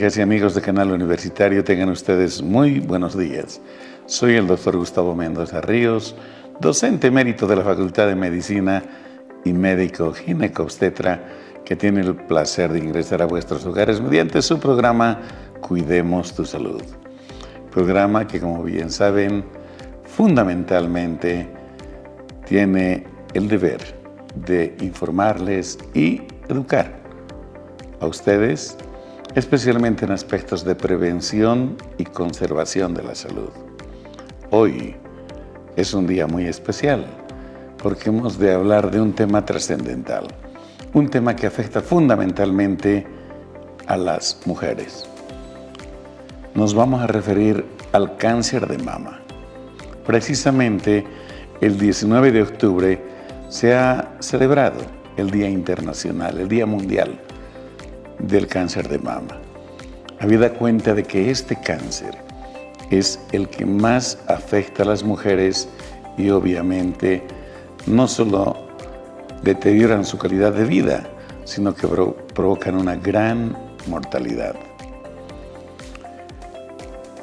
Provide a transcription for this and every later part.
Amigas y amigos de Canal Universitario, tengan ustedes muy buenos días. Soy el doctor Gustavo Mendoza Ríos, docente emérito de la Facultad de Medicina y médico ginecobstetra, que tiene el placer de ingresar a vuestros hogares mediante su programa Cuidemos tu Salud. Programa que, como bien saben, fundamentalmente tiene el deber de informarles y educar a ustedes, especialmente en aspectos de prevención y conservación de la salud. Hoy es un día muy especial porque hemos de hablar de un tema trascendental, un tema que afecta fundamentalmente a las mujeres. Nos vamos a referir al cáncer de mama. Precisamente el 19 de octubre se ha celebrado el Día Internacional, el Día Mundial del Cáncer de Mama. Habida cuenta de que este cáncer es el que más afecta a las mujeres y obviamente no solo deterioran su calidad de vida, sino que provocan una gran mortalidad.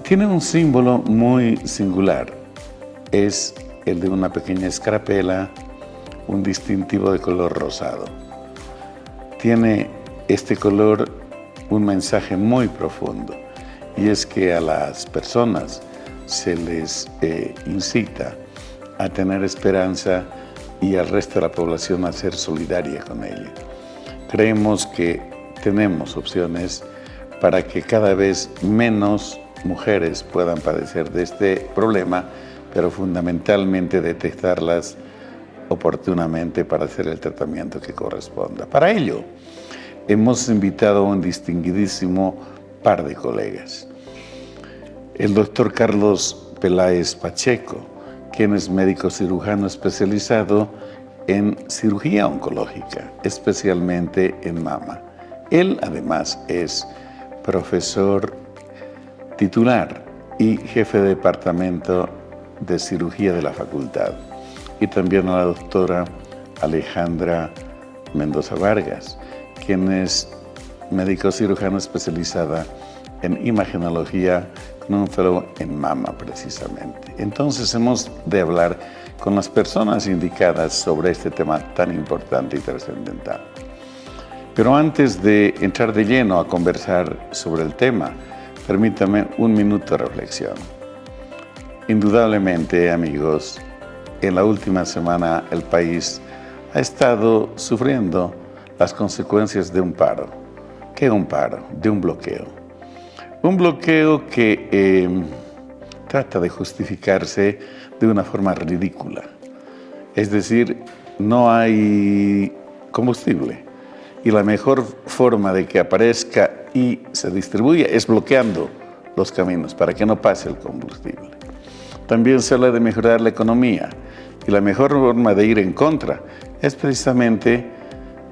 Tiene un símbolo muy singular, es el de una pequeña escarapela, un distintivo de color rosado. Tiene este color un mensaje muy profundo, y es que a las personas se les incita a tener esperanza y al resto de la población a ser solidaria con ella. Creemos que tenemos opciones para que cada vez menos mujeres puedan padecer de este problema, pero fundamentalmente detectarlas oportunamente para hacer el tratamiento que corresponda. Para ello, hemos invitado a un distinguidísimo par de colegas. El doctor Carlos Peláez Pacheco, quien es médico cirujano especializado en cirugía oncológica, especialmente en mama. Él además es profesor titular y jefe de departamento de cirugía de la facultad. Y también a la doctora Alejandra Mendoza Vargas, quien es médico cirujano especializada en imagenología con un fellow en mama precisamente. Entonces hemos de hablar con las personas indicadas sobre este tema tan importante y trascendental. Pero antes de entrar de lleno a conversar sobre el tema, permítame un minuto de reflexión. Indudablemente, amigos, en la última semana el país ha estado sufriendo las consecuencias de un paro. ¿Qué es un paro? De un bloqueo. Un bloqueo que trata de justificarse de una forma ridícula. Es decir, no hay combustible. Y la mejor forma de que aparezca y se distribuya es bloqueando los caminos para que no pase el combustible. También se habla de mejorar la economía. Y la mejor forma de ir en contra es precisamente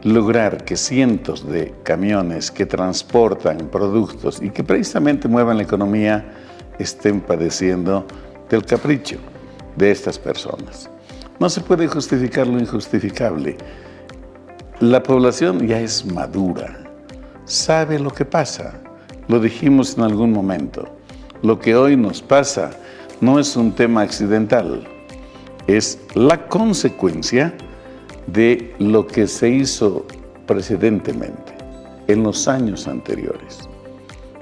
lograr que cientos de camiones que transportan productos y que precisamente muevan la economía estén padeciendo del capricho de estas personas. No se puede justificar lo injustificable. La población ya es madura, sabe lo que pasa. Lo dijimos en algún momento. Lo que hoy nos pasa no es un tema accidental, es la consecuencia de lo que se hizo precedentemente, en los años anteriores.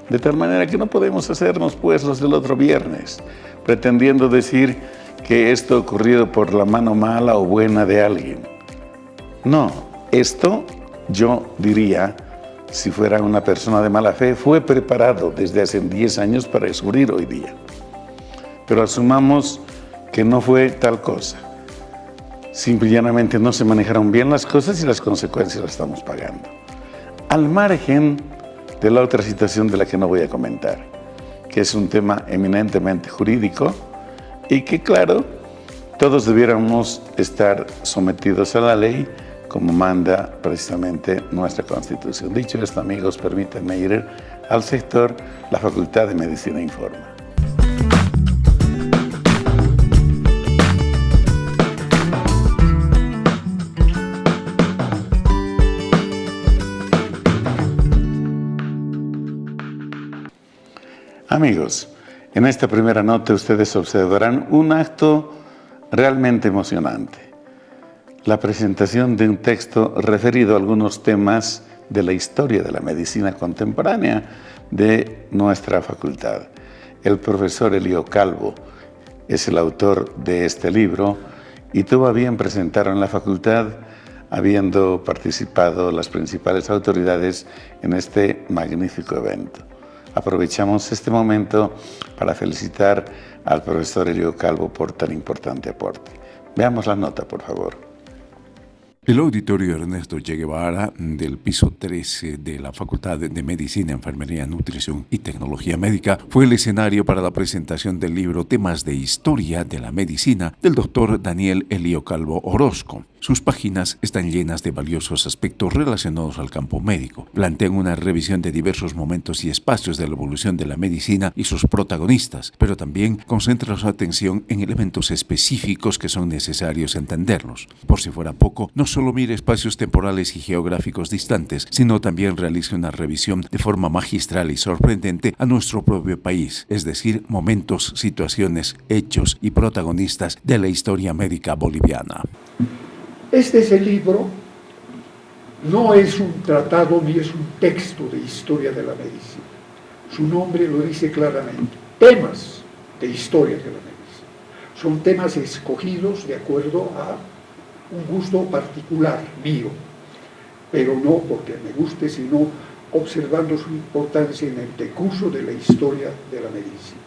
De tal manera que no podemos hacernos pues los del otro viernes, pretendiendo decir que esto ha ocurrido por la mano mala o buena de alguien. No, esto yo diría, si fuera una persona de mala fe, fue preparado desde hace 10 años para descubrir hoy día. Pero asumamos que no fue tal cosa. Simple y llanamente no se manejaron bien las cosas y las consecuencias las estamos pagando. Al margen de la otra situación de la que no voy a comentar, que es un tema eminentemente jurídico y que, claro, todos debiéramos estar sometidos a la ley como manda precisamente nuestra Constitución. Dicho esto, amigos, permítanme ir al sector La Facultad de Medicina Informa. Amigos, en esta primera nota ustedes observarán un acto realmente emocionante. La presentación de un texto referido a algunos temas de la historia de la medicina contemporánea de nuestra facultad. El profesor Elío Calvo es el autor de este libro y tuvo a bien presentarlo en la facultad, habiendo participado las principales autoridades en este magnífico evento. Aprovechamos este momento para felicitar al profesor Elío Calvo por tan importante aporte. Veamos la nota, por favor. El auditorio Ernesto Che Guevara del piso 13 de la Facultad de Medicina, Enfermería, Nutrición y Tecnología Médica fue el escenario para la presentación del libro Temas de Historia de la Medicina del doctor Daniel Elío Calvo Orozco. Sus páginas están llenas de valiosos aspectos relacionados al campo médico. Plantean una revisión de diversos momentos y espacios de la evolución de la medicina y sus protagonistas, pero también concentra su atención en elementos específicos que son necesarios entenderlos. Por si fuera poco, no solo mire espacios temporales y geográficos distantes, sino también realice una revisión de forma magistral y sorprendente a nuestro propio país, es decir, momentos, situaciones, hechos y protagonistas de la historia médica boliviana. Este es el libro, no es un tratado ni es un texto de historia de la medicina. Su nombre lo dice claramente, temas de historia de la medicina. Son temas escogidos de acuerdo a un gusto particular mío, pero no porque me guste, sino observando su importancia en el decurso de la historia de la medicina.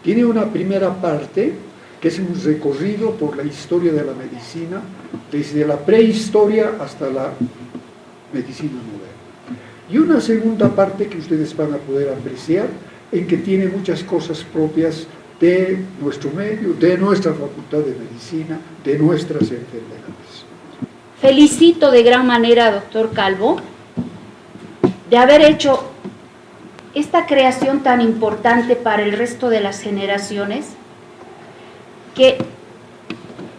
Tiene una primera parte que es un recorrido por la historia de la medicina, desde la prehistoria hasta la medicina moderna. Y una segunda parte que ustedes van a poder apreciar, en que tiene muchas cosas propias de nuestro medio, de nuestra facultad de medicina, de nuestras enfermedades. Felicito de gran manera, doctor Calvo, de haber hecho esta creación tan importante para el resto de las generaciones, que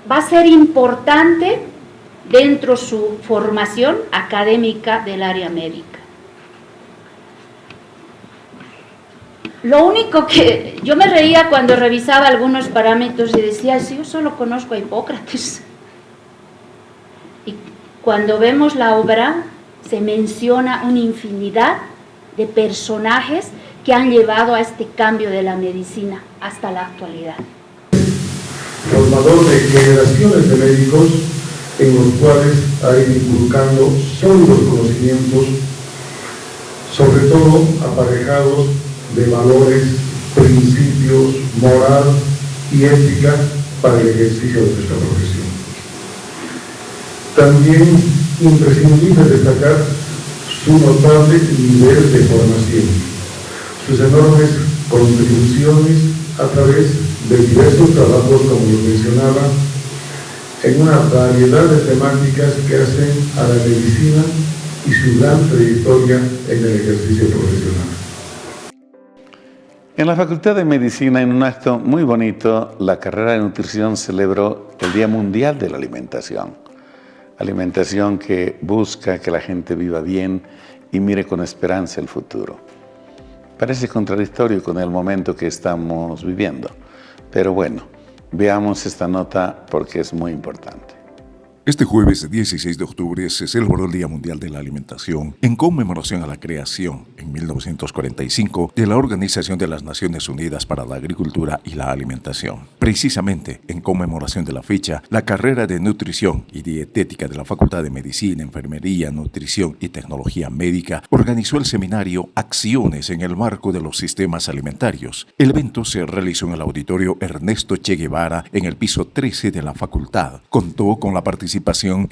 va a ser importante dentro de su formación académica del área médica. Lo único que yo me reía cuando revisaba algunos parámetros y decía, si yo solo conozco a Hipócrates. Y cuando vemos la obra se menciona una infinidad de personajes que han llevado a este cambio de la medicina hasta la actualidad. Formador de generaciones de médicos en los cuales ha ido inculcando sólidos conocimientos, sobre todo aparejados de valores, principios, moral y ética para el ejercicio de nuestra profesión. También imprescindible destacar su notable nivel de formación, sus enormes contribuciones a través de diversos trabajos, como lo mencionaba, en una variedad de temáticas que hacen a la medicina y su gran trayectoria en el ejercicio profesional. En la Facultad de Medicina, en un acto muy bonito, la carrera de nutrición celebró el Día Mundial de la Alimentación. Alimentación que busca que la gente viva bien y mire con esperanza el futuro. Parece contradictorio con el momento que estamos viviendo. Pero bueno, veamos esta nota porque es muy importante. Este jueves 16 de octubre se celebró el Día Mundial de la Alimentación en conmemoración a la creación, en 1945, de la Organización de las Naciones Unidas para la Agricultura y la Alimentación. Precisamente en conmemoración de la fecha, la carrera de Nutrición y Dietética de la Facultad de Medicina, Enfermería, Nutrición y Tecnología Médica organizó el seminario Acciones en el marco de los sistemas alimentarios. El evento se realizó en el auditorio Ernesto Che Guevara en el piso 13 de la facultad. Contó con la participación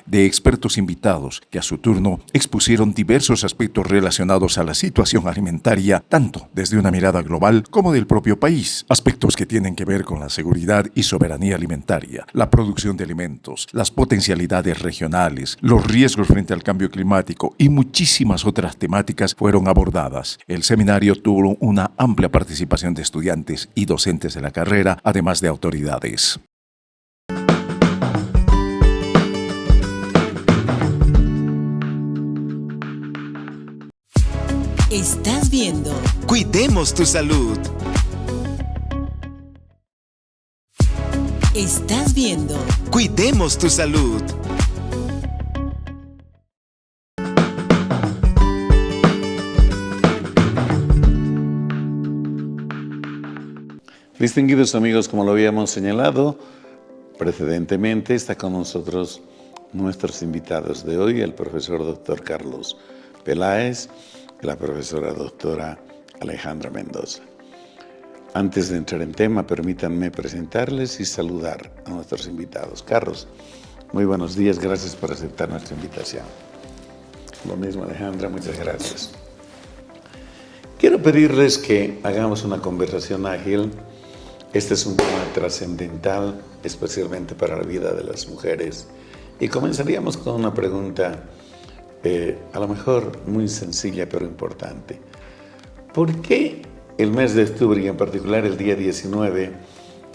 de expertos invitados que a su turno expusieron diversos aspectos relacionados a la situación alimentaria, tanto desde una mirada global como del propio país. Aspectos que tienen que ver con la seguridad y soberanía alimentaria, la producción de alimentos, las potencialidades regionales, los riesgos frente al cambio climático y muchísimas otras temáticas fueron abordadas. El seminario tuvo una amplia participación de estudiantes y docentes de la carrera, además de autoridades. Estás viendo Cuidemos tu salud. Estás viendo Cuidemos tu salud. Distinguidos amigos, como lo habíamos señalado precedentemente, está con nosotros nuestros invitados de hoy, el profesor Dr. Carlos Peláez y la profesora doctora Alejandra Mendoza. Antes de entrar en tema, permítanme presentarles y saludar a nuestros invitados. Carlos, muy buenos días, gracias por aceptar nuestra invitación. Lo mismo, Alejandra, muchas gracias. Quiero pedirles que hagamos una conversación ágil. Este es un tema trascendental, especialmente para la vida de las mujeres. Y comenzaríamos con una pregunta, a lo mejor muy sencilla, pero importante. ¿Por qué el mes de octubre, y en particular el día 19,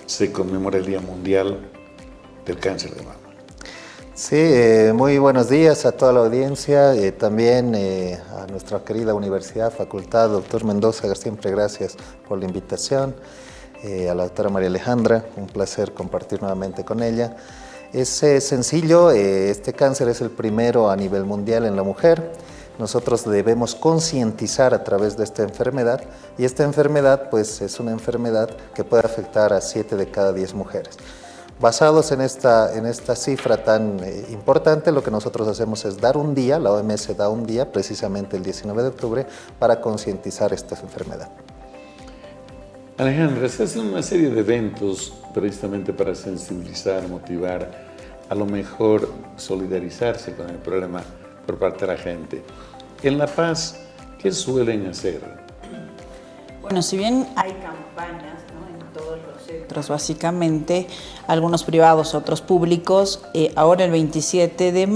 se conmemora el Día Mundial del Cáncer de Mama? Sí, muy buenos días a toda la audiencia, también a nuestra querida universidad, facultad, doctor Mendoza, siempre gracias por la invitación. A la doctora María Alejandra, un placer compartir nuevamente con ella. Es sencillo, este cáncer es el primero a nivel mundial en la mujer. Nosotros debemos concientizar a través de esta enfermedad, y esta enfermedad pues es una enfermedad que puede afectar a 7 de cada 10 mujeres. Basados en esta cifra tan importante, lo que nosotros hacemos es dar un día, la OMS da un día, precisamente el 19 de octubre, para concientizar esta enfermedad. Alejandra, se hacen una serie de eventos precisamente para sensibilizar, motivar, a lo mejor solidarizarse con el problema por parte de la gente. En La Paz, ¿qué suelen hacer? Bueno, si bien hay campañas, ¿no?, en todos los centros, básicamente, algunos privados, otros públicos, ahora el 27 de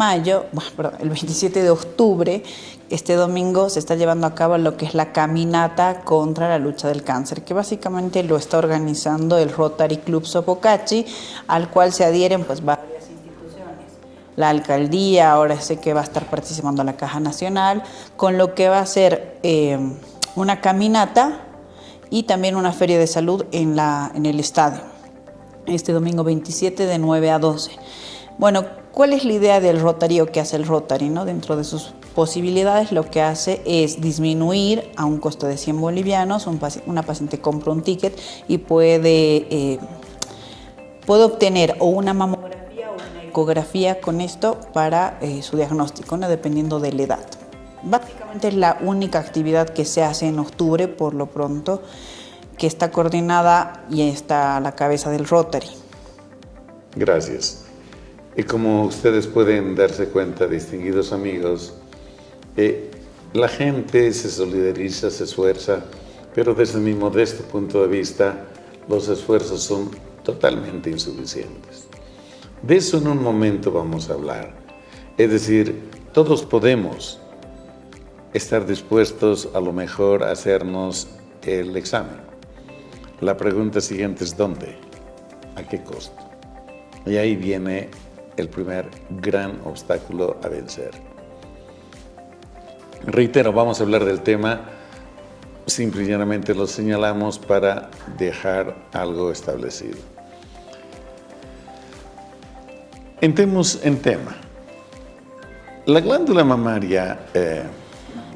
octubre, este domingo se está llevando a cabo lo que es la caminata contra la lucha del cáncer, que básicamente lo está organizando el Rotary Club Sopocachi, al cual se adhieren pues varias instituciones. La alcaldía, ahora sé que va a estar participando la Caja Nacional, con lo que va a ser una caminata y también una feria de salud en el estadio, este domingo 27 de 9 a 12. Bueno, ¿cuál es la idea del Rotary o qué hace el Rotary, ¿no? Dentro de sus posibilidades, lo que hace es disminuir a un costo de 100 bolivianos, una paciente compra un ticket y puede obtener o una mamografía o una ecografía con esto para su diagnóstico, ¿no?, dependiendo de la edad. Básicamente es la única actividad que se hace en octubre, por lo pronto, que está coordinada y está a la cabeza del Rotary. Gracias. Y como ustedes pueden darse cuenta, distinguidos amigos, la gente se solidariza, se esfuerza, pero desde mi modesto punto de vista, los esfuerzos son totalmente insuficientes. De eso en un momento vamos a hablar. Es decir, todos podemos estar dispuestos a lo mejor a hacernos el examen. La pregunta siguiente es ¿dónde? ¿A qué costo? Y ahí viene el primer gran obstáculo a vencer. Reitero, vamos a hablar del tema, simple y llanamente lo señalamos para dejar algo establecido. Entremos en tema. La glándula mamaria,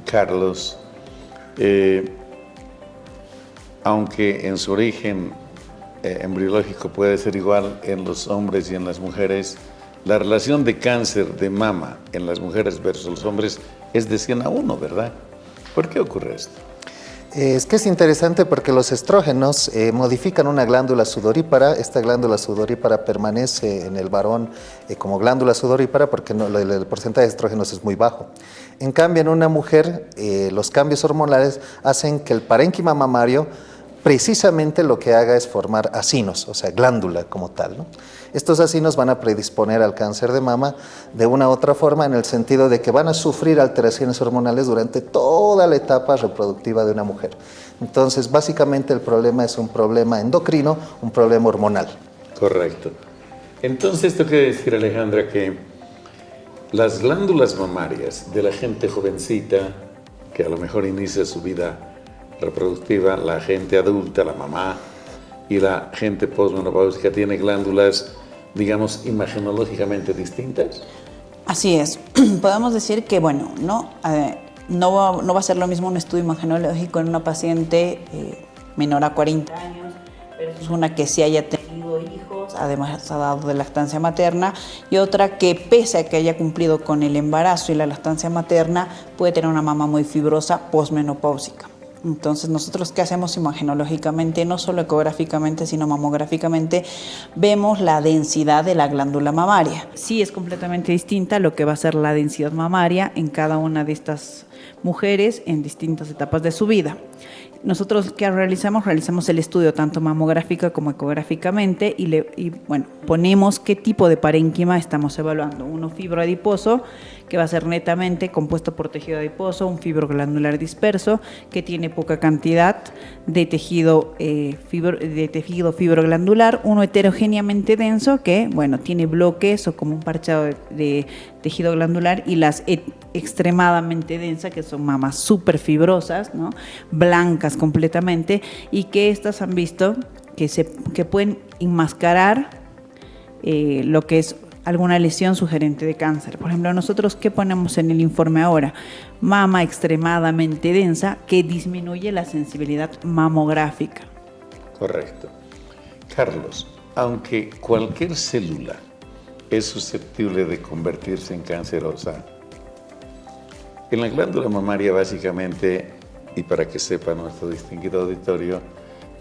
Carlos, aunque en su origen embriológico puede ser igual en los hombres y en las mujeres, la relación de cáncer de mama en las mujeres versus los hombres es de 100 a 1, ¿verdad? ¿Por qué ocurre esto? Es que es interesante porque los estrógenos modifican una glándula sudorípara. Esta glándula sudorípara permanece en el varón como glándula sudorípara porque el porcentaje de estrógenos es muy bajo. En cambio, en una mujer, los cambios hormonales hacen que el parénquima mamario precisamente lo que haga es formar acinos, o sea, glándula como tal, ¿no? Estos acinos van a predisponer al cáncer de mama de una u otra forma, en el sentido de que van a sufrir alteraciones hormonales durante toda la etapa reproductiva de una mujer. Entonces, básicamente el problema es un problema endocrino, un problema hormonal. Correcto. Entonces, esto quiere decir, Alejandra, que las glándulas mamarias de la gente jovencita, que a lo mejor inicia su vida reproductiva, la gente adulta, la mamá, y la gente posmenopáusica tiene glándulas, digamos, imagenológicamente distintas? Así es. Podemos decir que, bueno, no va a ser lo mismo un estudio imagenológico en una paciente menor a 40 años, pero es una que sí haya tenido hijos, además ha dado de lactancia materna, y otra que pese a que haya cumplido con el embarazo y la lactancia materna, puede tener una mama muy fibrosa posmenopáusica. Entonces, nosotros, ¿qué hacemos imagenológicamente? No solo ecográficamente, sino mamográficamente, vemos la densidad de la glándula mamaria. Sí, es completamente distinta lo que va a ser la densidad mamaria en cada una de estas mujeres en distintas etapas de su vida. Nosotros, ¿qué realizamos? Realizamos el estudio tanto mamográfica como ecográficamente y bueno, ponemos qué tipo de parénquima estamos evaluando. Uno fibroadiposo, que va a ser netamente compuesto por tejido adiposo, un fibroglandular disperso, que tiene poca cantidad de tejido, fibroglandular, uno heterogéneamente denso, que bueno, tiene bloques o como un parchado de tejido glandular, y las extremadamente densas, que son mamas súper fibrosas, ¿no? Blancas completamente, y que estas han visto que pueden enmascarar lo que es alguna lesión sugerente de cáncer. Por ejemplo, nosotros, ¿qué ponemos en el informe ahora? Mama extremadamente densa que disminuye la sensibilidad mamográfica. Correcto. Carlos, aunque cualquier célula es susceptible de convertirse en cancerosa, en la glándula mamaria básicamente, y para que sepa nuestro distinguido auditorio,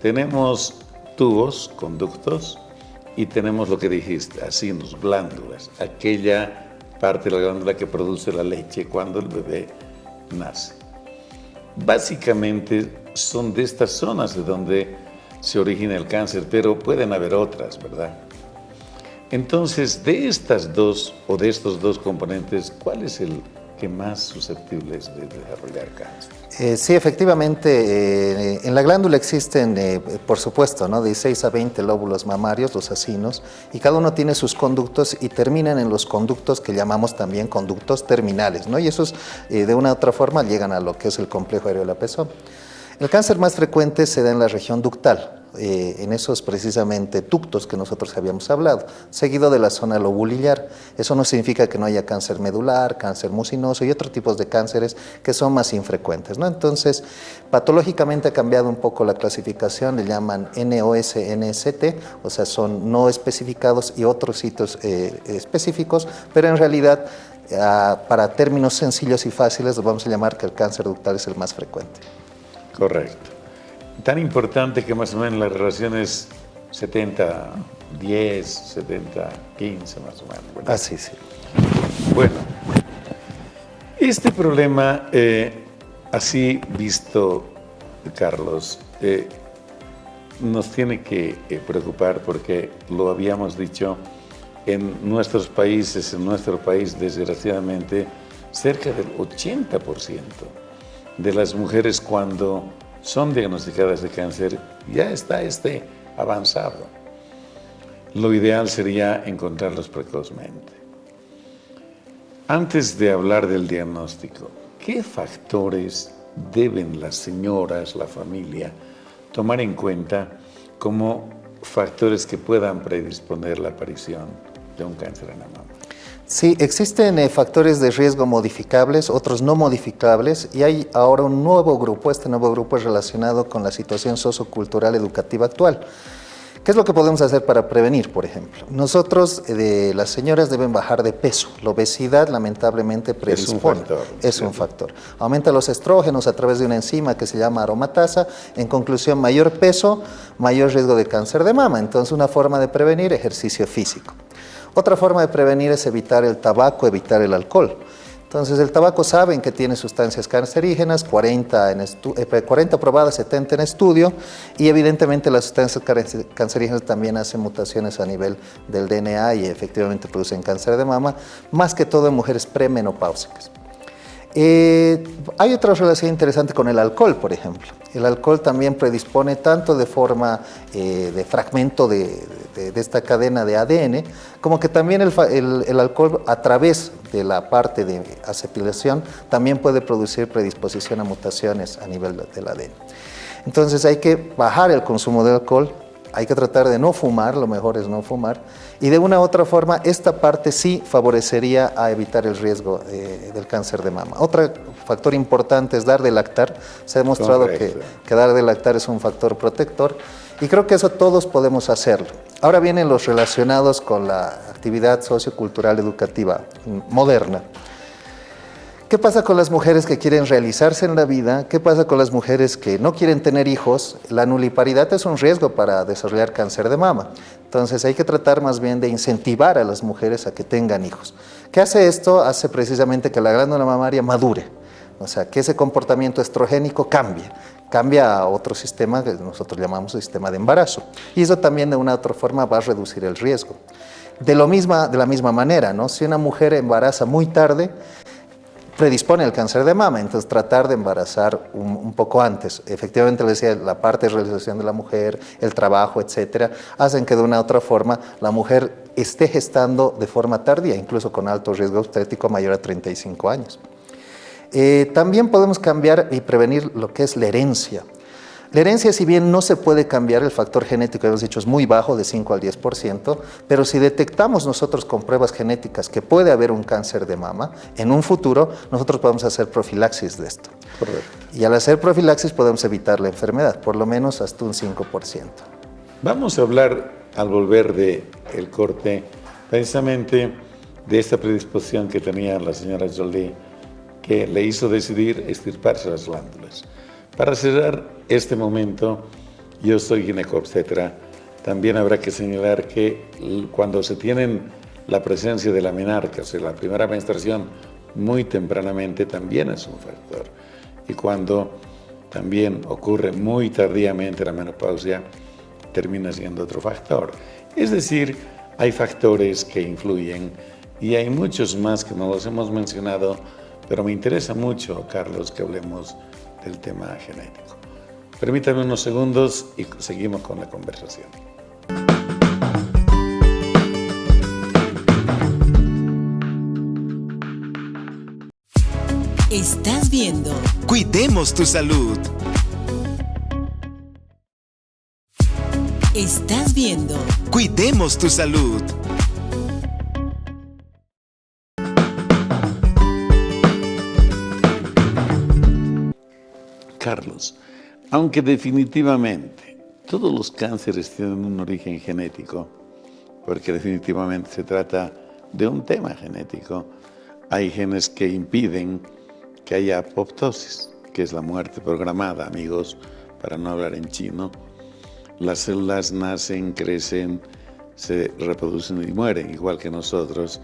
tenemos tubos, conductos, y tenemos lo que dijiste, acinos, glándulas, aquella parte de la glándula que produce la leche cuando el bebé nace. Básicamente son de estas zonas de donde se origina el cáncer, pero pueden haber otras, ¿verdad? Entonces, de estas dos o de estos dos componentes, ¿cuál es el que más susceptible es de desarrollar cáncer? Sí, efectivamente, en la glándula existen, por supuesto, ¿no? 16 a 20 lóbulos mamarios, los acinos, y cada uno tiene sus conductos y terminan en los conductos que llamamos también conductos terminales, ¿no? Y esos, de una u otra forma, llegan a lo que es el complejo areola-pezón. El cáncer más frecuente se da en la región ductal, en esos precisamente ductos que nosotros habíamos hablado, seguido de la zona lobulillar. Eso no significa que no haya cáncer medular, cáncer mucinoso y otros tipos de cánceres que son más infrecuentes, ¿no? Entonces, patológicamente ha cambiado un poco la clasificación, le llaman NOS, NST, o sea, son no especificados y otros sitios específicos, pero en realidad, para términos sencillos y fáciles, vamos a llamar que el cáncer ductal es el más frecuente. Correcto. Tan importante que más o menos la relación es 70-10, 70-15 más o menos, ¿verdad? Así, sí. Bueno, este problema, así visto, Carlos, nos tiene que preocupar porque lo habíamos dicho, en nuestros países, en nuestro país, desgraciadamente, cerca del 80% de las mujeres cuando son diagnosticadas de cáncer ya está avanzado. Lo ideal sería encontrarlos precozmente. Antes de hablar del diagnóstico, ¿qué factores deben las señoras, la familia, tomar en cuenta como factores que puedan predisponer la aparición de un cáncer en la mama? Sí, existen factores de riesgo modificables, otros no modificables, y hay ahora un nuevo grupo. Este nuevo grupo es relacionado con la situación sociocultural educativa actual. ¿Qué es lo que podemos hacer para prevenir, por ejemplo? Nosotros, las señoras deben bajar de peso. La obesidad, lamentablemente, predispone. Es un factor. Aumenta los estrógenos a través de una enzima que se llama aromatasa. En conclusión, mayor peso, mayor riesgo de cáncer de mama. Entonces, una forma de prevenir, ejercicio físico. Otra forma de prevenir es evitar el tabaco, evitar el alcohol. Entonces, el tabaco saben que tiene sustancias cancerígenas, 40 probadas, 70 en estudio, y evidentemente las sustancias cancerígenas también hacen mutaciones a nivel del DNA y efectivamente producen cáncer de mama, más que todo en mujeres premenopáusicas. Hay otra relación interesante con el alcohol, por ejemplo. El alcohol también predispone tanto de forma de fragmento de esta cadena de ADN, como que también el alcohol a través de la parte de acetilación también puede producir predisposición a mutaciones a nivel del ADN. Entonces hay que bajar el consumo de alcohol, hay que tratar de no fumar, lo mejor es no fumar, y de una u otra forma esta parte sí favorecería a evitar el riesgo del cáncer de mama. Otro factor importante es dar de lactar. Se ha demostrado que dar de lactar es un factor protector, y creo que eso todos podemos hacerlo. Ahora vienen los relacionados con la actividad sociocultural educativa moderna. ¿Qué pasa con las mujeres que quieren realizarse en la vida? ¿Qué pasa con las mujeres que no quieren tener hijos? La nuliparidad es un riesgo para desarrollar cáncer de mama. Entonces hay que tratar más bien de incentivar a las mujeres a que tengan hijos. ¿Qué hace esto? Hace precisamente que la glándula mamaria madure. O sea, que ese comportamiento estrogénico cambia a otro sistema que nosotros llamamos el sistema de embarazo. Y eso también de una u otra forma va a reducir el riesgo. De la misma manera, ¿no? Si una mujer embaraza muy tarde, predispone al cáncer de mama, entonces tratar de embarazar un poco antes. Efectivamente, les decía, la parte de realización de la mujer, el trabajo, etcétera, hacen que de una u otra forma la mujer esté gestando de forma tardía, incluso con alto riesgo obstétrico mayor a 35 años. También podemos cambiar y prevenir lo que es la herencia. La herencia, si bien no se puede cambiar, el factor genético, hemos dicho, es muy bajo, de 5 al 10%, pero si detectamos nosotros con pruebas genéticas que puede haber un cáncer de mama, en un futuro nosotros podemos hacer profilaxis de esto. Correcto. Y al hacer profilaxis podemos evitar la enfermedad, por lo menos hasta un 5%. Vamos a hablar, al volver del corte, precisamente de esta predisposición que tenía la señora Jolie, que le hizo decidir extirparse las glándulas. Para cerrar este momento, yo soy ginecobstetra. También habrá que señalar que cuando se tienen la presencia de la menarca, o sea, la primera menstruación, muy tempranamente, también es un factor. Y cuando también ocurre muy tardíamente la menopausia, termina siendo otro factor. Es decir, hay factores que influyen y hay muchos más que no los hemos mencionado, pero me interesa mucho, Carlos, que hablemos del tema genético. Permítame unos segundos y seguimos con la conversación. Estás viendo Cuidemos tu Salud. Estás viendo Cuidemos tu Salud. Carlos, aunque definitivamente todos los cánceres tienen un origen genético, porque definitivamente se trata de un tema genético, hay genes que impiden que haya apoptosis, que es la muerte programada, amigos, para no hablar en chino. Las células nacen, crecen, se reproducen y mueren, igual que nosotros,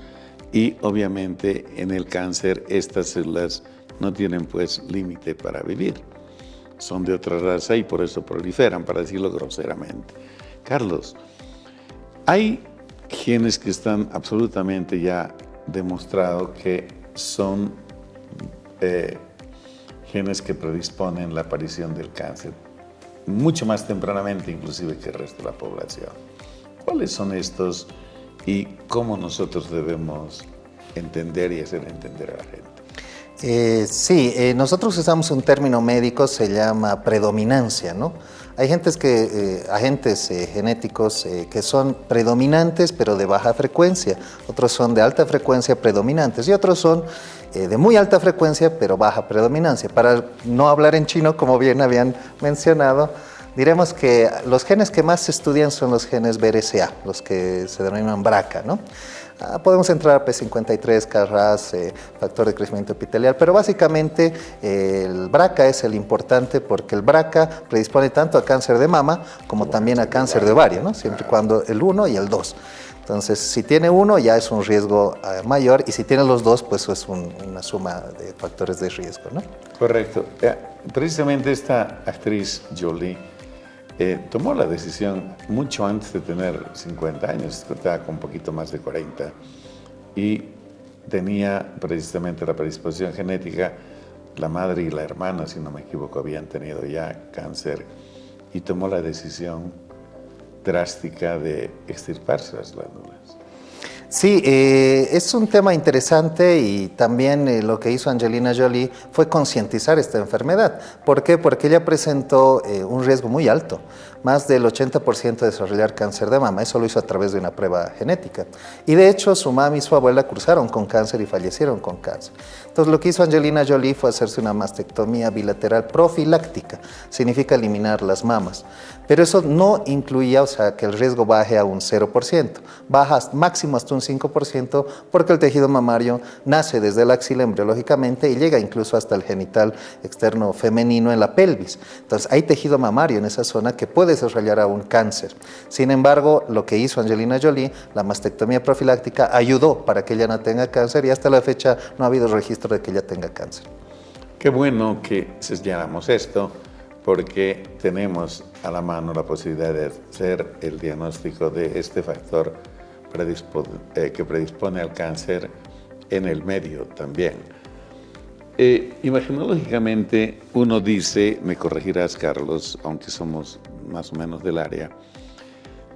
y obviamente en el cáncer estas células no tienen pues límite para vivir. Son de otra raza y por eso proliferan, para decirlo groseramente. Carlos, hay genes que están absolutamente ya demostrados que son genes que predisponen la aparición del cáncer, mucho más tempranamente inclusive que el resto de la población. ¿Cuáles son estos y cómo nosotros debemos entender y hacer entender a la gente? Nosotros usamos un término médico, se llama predominancia, ¿no? Hay agentes genéticos que son predominantes pero de baja frecuencia, otros son de alta frecuencia predominantes y otros son de muy alta frecuencia pero baja predominancia. Para no hablar en chino, como bien habían mencionado, diremos que los genes que más se estudian son los genes BRCA, los que se denominan BRCA, ¿no? Podemos entrar a P53, KRAS, factor de crecimiento epitelial, pero básicamente el BRCA es el importante porque el BRCA predispone tanto a cáncer de mama como también a cáncer de ovario, ¿no? Siempre y cuando el 1 y el 2. Entonces, si tiene uno ya es un riesgo mayor y si tiene los dos, pues es una suma de factores de riesgo, ¿no? Correcto. Precisamente esta actriz Jolie tomó la decisión mucho antes de tener 50 años, estaba con un poquito más de 40, y tenía precisamente la predisposición genética. La madre y la hermana, si no me equivoco, habían tenido ya cáncer y tomó la decisión drástica de extirparse las glándulas. Sí, es un tema interesante y también lo que hizo Angelina Jolie fue concientizar esta enfermedad. ¿Por qué? Porque ella presentó un riesgo muy alto. más del 80% desarrollar cáncer de mama. Eso lo hizo a través de una prueba genética. Y de hecho, su mami y su abuela cruzaron con cáncer y fallecieron con cáncer. Entonces, lo que hizo Angelina Jolie fue hacerse una mastectomía bilateral profiláctica. Significa eliminar las mamas. Pero eso no incluía, o sea, que el riesgo baje a un 0%. Baja máximo hasta un 5% porque el tejido mamario nace desde la axila embriológicamente y llega incluso hasta el genital externo femenino en la pelvis. Entonces, hay tejido mamario en esa zona que puede desarrollar a un cáncer. Sin embargo, lo que hizo Angelina Jolie, la mastectomía profiláctica, ayudó para que ella no tenga cáncer y hasta la fecha no ha habido registro de que ella tenga cáncer. Qué bueno que señalamos esto, porque tenemos a la mano la posibilidad de hacer el diagnóstico de este factor que predispone al cáncer en el medio también. Imaginológicamente uno dice, me corregirás Carlos, aunque somos más o menos del área,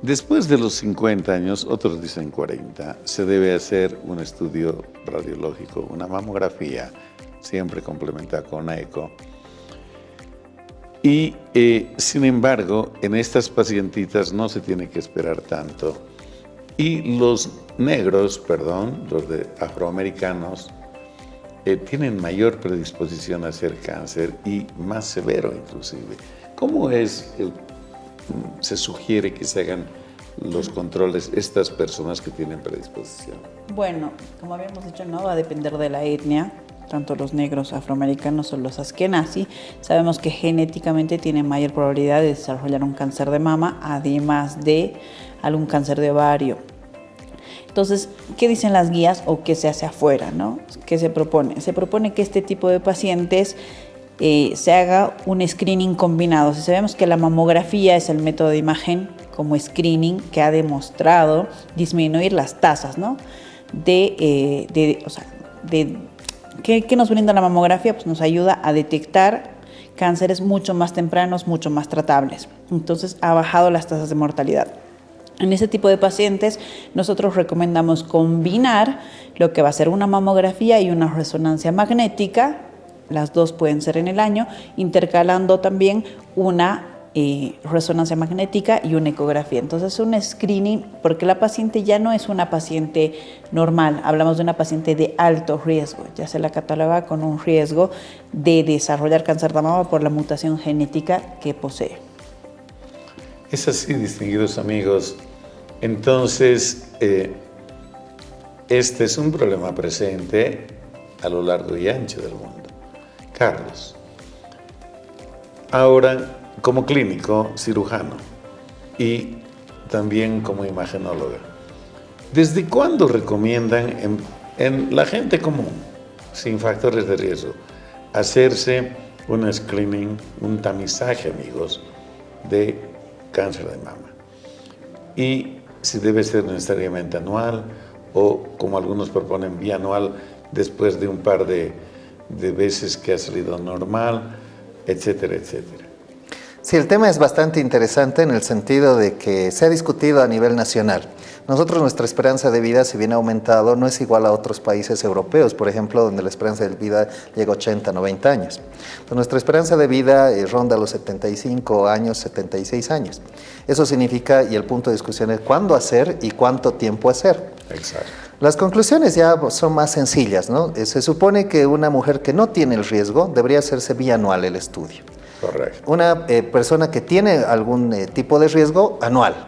después de los 50 años, otros dicen 40, se debe hacer un estudio radiológico, una mamografía, siempre complementada con una eco. Y sin embargo, en estas pacientitas no se tiene que esperar tanto. Y los negros, los de afroamericanos, tienen mayor predisposición a hacer cáncer y más severo inclusive. ¿Cómo se sugiere que se hagan los controles estas personas que tienen predisposición? Bueno, como habíamos dicho, no va a depender de la etnia, tanto los negros, afroamericanos o los askenazi. Sabemos que genéticamente tienen mayor probabilidad de desarrollar un cáncer de mama, además de algún cáncer de ovario. Entonces, ¿qué dicen las guías o qué se hace afuera, ¿no? ¿Qué se propone? Se propone que este tipo de pacientes se haga un screening combinado. Si sabemos que la mamografía es el método de imagen como screening que ha demostrado disminuir las tasas, ¿no? ¿Qué nos brinda la mamografía? Pues nos ayuda a detectar cánceres mucho más tempranos, mucho más tratables. Entonces ha bajado las tasas de mortalidad. En ese tipo de pacientes nosotros recomendamos combinar lo que va a ser una mamografía y una resonancia magnética, las dos pueden ser en el año, intercalando también una resonancia magnética y una ecografía. Entonces un screening, porque la paciente ya no es una paciente normal, hablamos de una paciente de alto riesgo, ya se la cataloga con un riesgo de desarrollar cáncer de mama por la mutación genética que posee. Es así, distinguidos amigos. Entonces, este es un problema presente a lo largo y ancho del mundo. Carlos, ahora como clínico cirujano y también como imagenóloga, ¿desde cuándo recomiendan en la gente común, sin factores de riesgo, hacerse un screening, un tamizaje, amigos, de cáncer de mama? Y si debe ser necesariamente anual o, como algunos proponen, bianual después de un par de veces que ha salido normal, etcétera, etcétera. Sí, el tema es bastante interesante en el sentido de que se ha discutido a nivel nacional. Nosotros, nuestra esperanza de vida, si bien ha aumentado, no es igual a otros países europeos, por ejemplo, donde la esperanza de vida llega a 80, 90 años. Entonces, nuestra esperanza de vida ronda los 75 años, 76 años. Eso significa, y el punto de discusión es cuándo hacer y cuánto tiempo hacer. Exacto. Las conclusiones ya son más sencillas, ¿no? Se supone que una mujer que no tiene el riesgo debería hacerse bianual el estudio. Correcto. Una persona que tiene algún tipo de riesgo, anual.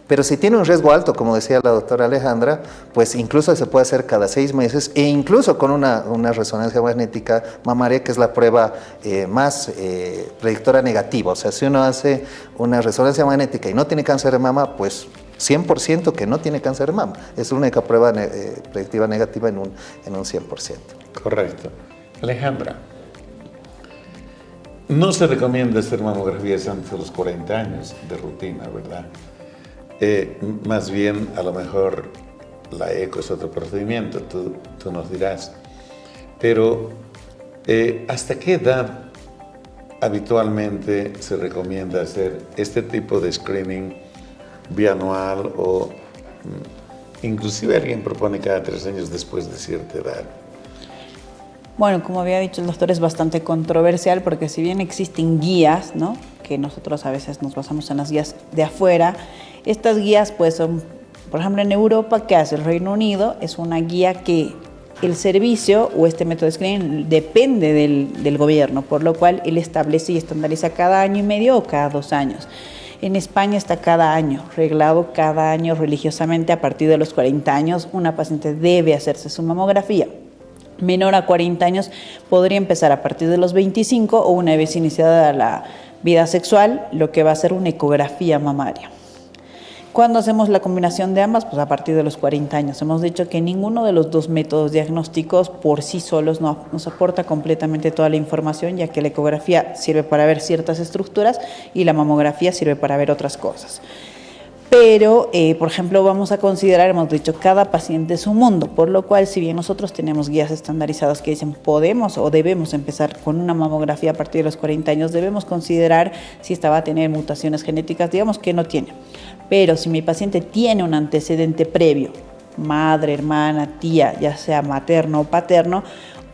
Pero si tiene un riesgo alto, como decía la doctora Alejandra, pues incluso se puede hacer cada 6 meses e incluso con una resonancia magnética mamaria, que es la prueba más predictora negativa. O sea, si uno hace una resonancia magnética y no tiene cáncer de mama, pues 100% que no tiene cáncer de mama. Es la única prueba predictiva negativa en un 100%. Correcto. Alejandra, no se recomienda hacer mamografías antes de los 40 años de rutina, ¿verdad? Más bien, a lo mejor la eco es otro procedimiento, tú nos dirás. Pero, ¿hasta qué edad habitualmente se recomienda hacer este tipo de screening bianual o inclusive alguien propone cada 3 años después de cierta edad? Bueno, como había dicho el doctor, es bastante controversial porque si bien existen guías, ¿no?, que nosotros a veces nos basamos en las guías de afuera. Estas guías pues son, por ejemplo, en Europa, ¿qué hace el Reino Unido? Es una guía que el servicio o este método de screening depende del gobierno, por lo cual él establece y estandariza cada año y medio o cada 2 años. En España está cada año, reglado cada año religiosamente. A partir de los 40 años una paciente debe hacerse su mamografía. Menor a 40 años podría empezar a partir de los 25 o una vez iniciada la vida sexual, lo que va a ser una ecografía mamaria. Cuando hacemos la combinación de ambas, pues a partir de los 40 años. Hemos dicho que ninguno de los dos métodos diagnósticos por sí solos nos aporta completamente toda la información, ya que la ecografía sirve para ver ciertas estructuras y la mamografía sirve para ver otras cosas. Pero, por ejemplo, vamos a considerar, hemos dicho, cada paciente es un mundo, por lo cual, si bien nosotros tenemos guías estandarizadas que dicen podemos o debemos empezar con una mamografía a partir de los 40 años, debemos considerar si esta va a tener mutaciones genéticas, digamos que no tiene. Pero si mi paciente tiene un antecedente previo, madre, hermana, tía, ya sea materno o paterno,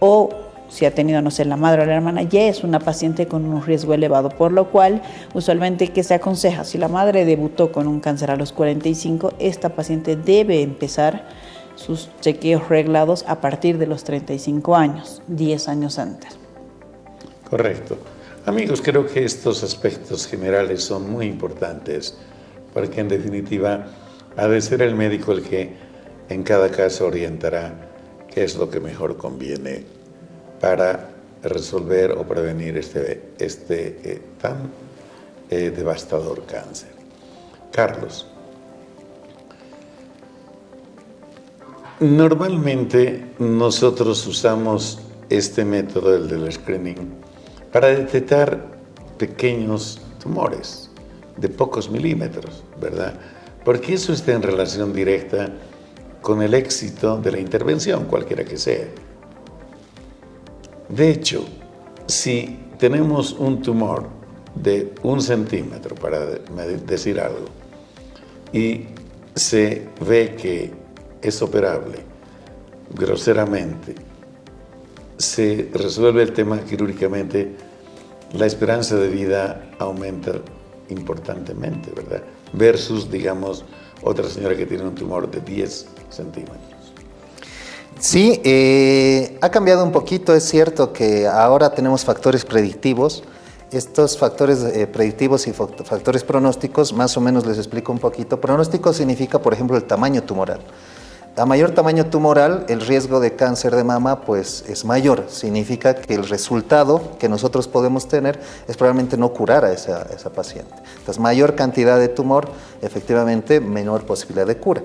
o si ha tenido, no sé, la madre o la hermana, ya es una paciente con un riesgo elevado, por lo cual, usualmente, ¿qué se aconseja? Si la madre debutó con un cáncer a los 45, esta paciente debe empezar sus chequeos reglados a partir de los 35 años, 10 años antes. Correcto. Amigos, creo que estos aspectos generales son muy importantes, porque en definitiva ha de ser el médico el que en cada caso orientará qué es lo que mejor conviene para resolver o prevenir este tan devastador cáncer. Carlos, normalmente nosotros usamos este método, el del screening, para detectar pequeños tumores de pocos milímetros, ¿verdad? Porque eso está en relación directa con el éxito de la intervención, cualquiera que sea. De hecho, si tenemos un tumor de 1 centímetro, para decir algo, y se ve que es operable, groseramente, se resuelve el tema quirúrgicamente, la esperanza de vida aumenta importantemente, ¿verdad? Versus, digamos, otra señora que tiene un tumor de 10 centímetros. Sí, ha cambiado un poquito. Es cierto que ahora tenemos factores predictivos. Estos factores predictivos y factores pronósticos, más o menos les explico un poquito. Pronóstico significa, por ejemplo, el tamaño tumoral. A mayor tamaño tumoral, el riesgo de cáncer de mama pues, es mayor. Significa que el resultado que nosotros podemos tener es probablemente no curar a esa paciente. Entonces, mayor cantidad de tumor, efectivamente, menor posibilidad de cura.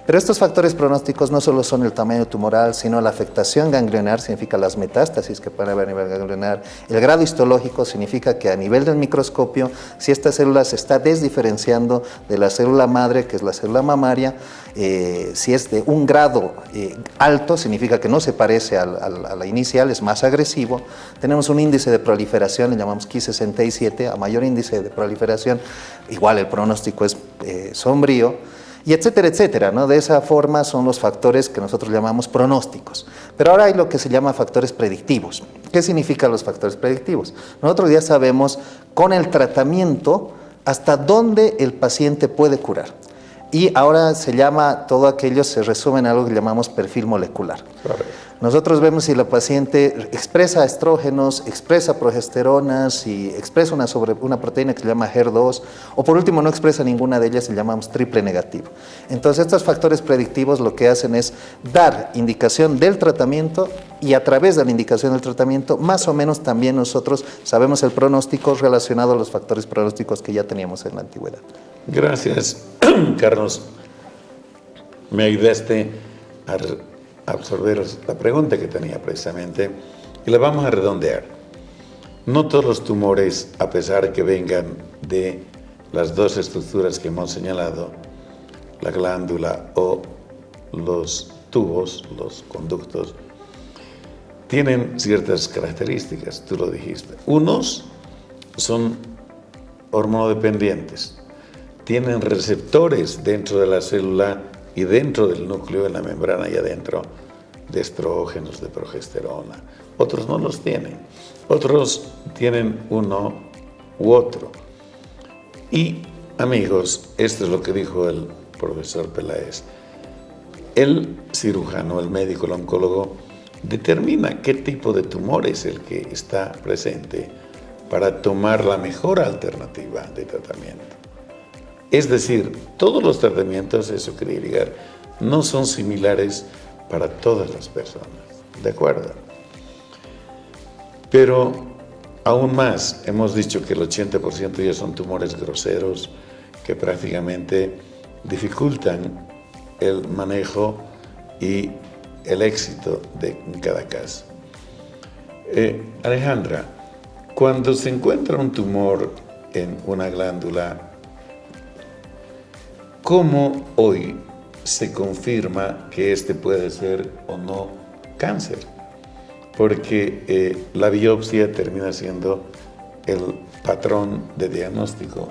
Pero estos factores pronósticos no solo son el tamaño tumoral, sino la afectación ganglionar, significa las metástasis que pueden haber a nivel ganglionar. El grado histológico significa que a nivel del microscopio, si esta célula se está desdiferenciando de la célula madre, que es la célula mamaria, si es de un grado alto, significa que no se parece a la inicial, es más agresivo. Tenemos un índice de proliferación, le llamamos Ki67, a mayor índice de proliferación, igual el pronóstico es sombrío. Y etcétera, etcétera, ¿no? De esa forma son los factores que nosotros llamamos pronósticos. Pero ahora hay lo que se llama factores predictivos. ¿Qué significan los factores predictivos? Nosotros ya sabemos con el tratamiento hasta dónde el paciente puede curar. Y ahora todo aquello se resume en algo que llamamos perfil molecular. Nosotros vemos si la paciente expresa estrógenos, expresa progesterona, si expresa una proteína que se llama HER2, o por último no expresa ninguna de ellas, le llamamos triple negativo. Entonces estos factores predictivos lo que hacen es dar indicación del tratamiento, y a través de la indicación del tratamiento más o menos también nosotros sabemos el pronóstico relacionado a los factores pronósticos que ya teníamos en la antigüedad. Gracias, Carlos. Me ayudaste a absorber la pregunta que tenía precisamente y la vamos a redondear. No todos los tumores, a pesar que vengan de las dos estructuras que hemos señalado, la glándula o los tubos, los conductos, tienen ciertas características, tú lo dijiste. Unos son hormonodependientes, tienen receptores dentro de la célula y dentro del núcleo, en la membrana y adentro, de estrógenos, de progesterona. Otros no los tienen. Otros tienen uno u otro. Y amigos, esto es lo que dijo el profesor Peláez. El cirujano, el médico, el oncólogo, determina qué tipo de tumor es el que está presente para tomar la mejor alternativa de tratamiento. Es decir, todos los tratamientos, eso quería llegar, no son similares para todas las personas, ¿de acuerdo? Pero aún más, hemos dicho que el 80% ya son tumores groseros que prácticamente dificultan el manejo y el éxito de cada caso. Alejandra, cuando se encuentra un tumor en una glándula, ¿cómo hoy se confirma que este puede ser o no cáncer? Porque la biopsia termina siendo el patrón de diagnóstico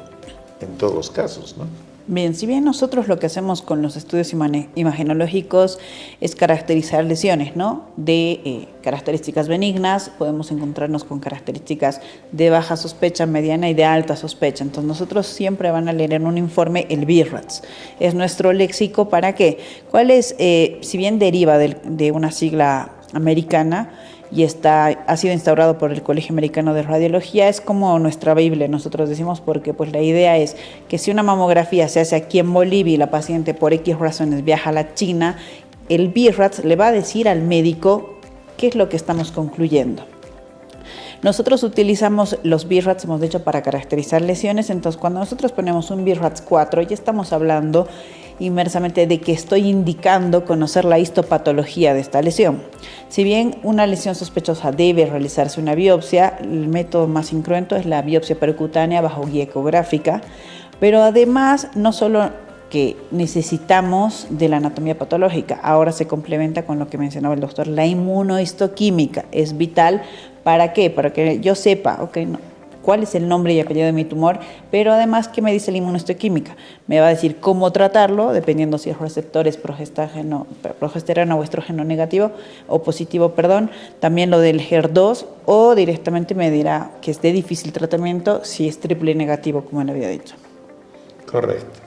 en todos los casos, ¿no? Bien, si bien nosotros lo que hacemos con los estudios imagenológicos es caracterizar lesiones, ¿no? De características benignas, podemos encontrarnos con características de baja sospecha, mediana y de alta sospecha. Entonces nosotros siempre van a leer en un informe el BIRATS. Es nuestro léxico para qué. ¿Cuál es, si bien deriva de una sigla americana y ha sido instaurado por el Colegio Americano de Radiología, es como nuestra Biblia, nosotros decimos, porque pues la idea es que si una mamografía se hace aquí en Bolivia y la paciente por X razones viaja a la China, el BIRATS le va a decir al médico qué es lo que estamos concluyendo. Nosotros utilizamos los BIRATS, hemos dicho, para caracterizar lesiones. Entonces, cuando nosotros ponemos un BIRATS 4, ya estamos hablando inmersamente de que estoy indicando conocer la histopatología de esta lesión. Si bien una lesión sospechosa debe realizarse una biopsia, el método más incruento es la biopsia percutánea bajo guía ecográfica, pero además no solo que necesitamos de la anatomía patológica, ahora se complementa con lo que mencionaba el doctor, la inmunohistoquímica es vital. ¿Para qué? Para que yo sepa, cuál es el nombre y apellido de mi tumor, pero además, ¿qué me dice la inmunohistoquímica? Me va a decir cómo tratarlo, dependiendo si el receptor es progesterona o estrógeno negativo o positivo, también lo del HER2, o directamente me dirá que es de difícil tratamiento si es triple negativo, como le había dicho. Correcto.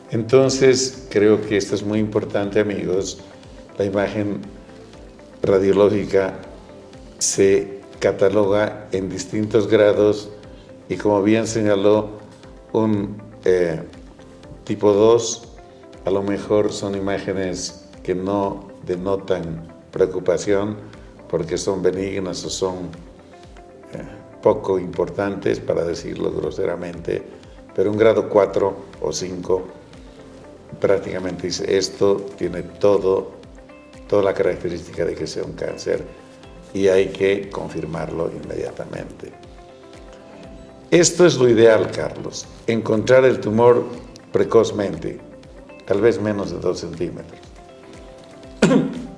Entonces, creo que esto es muy importante, amigos. La imagen radiológica se cataloga en distintos grados y, como bien señaló, un tipo 2 a lo mejor son imágenes que no denotan preocupación porque son benignas o son poco importantes, para decirlo groseramente, pero un grado 4 o 5 prácticamente dice esto tiene toda la característica de que sea un cáncer y hay que confirmarlo inmediatamente. Esto es lo ideal, Carlos, encontrar el tumor precozmente, tal vez menos de 2 centímetros,